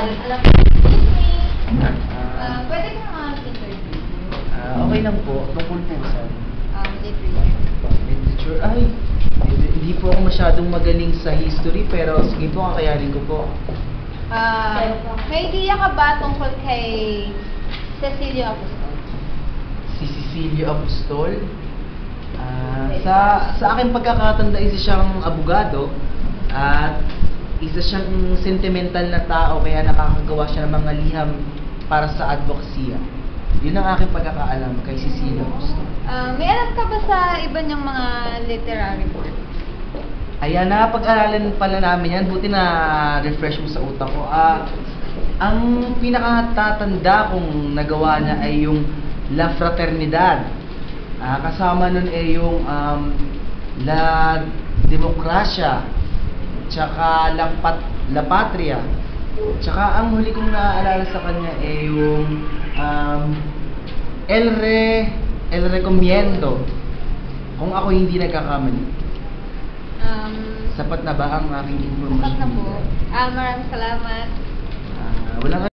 Excuse me. Pwede ka mag-interview? Okay lang po. Tungkol po saan? Literature. Literature? Ay, hindi po ako masyadong magaling sa history, pero sige po, kakayanin ko po. May idea ka ba tungkol kay Cecilio Apostol? Si Cecilio Apostol? Sa aking pagkakatanda, isa siyang abogado at isa siyang sentimental na tao, kaya nakakagawa siya ng mga liham para sa advocacy. Yun ang aking pagkakaalam kay Cecilio Apostol. May alam ka ba sa iba niyang mga literary work? Ayan, napag-aralan pala namin yan. Buti na refresh mo sa utak ko. Ang pinakatatanda kong nagawa niya ay yung La Fraternidad. Kasama nun ay yung La Democracia, tsaka La Patria. Tsaka ang huli kong naaalala sa kanya ay yung El Recomiendo. Kung ako hindi nagkakamali. Sapat na ba ang aking Sapat information? na po. Maraming salamat. Wala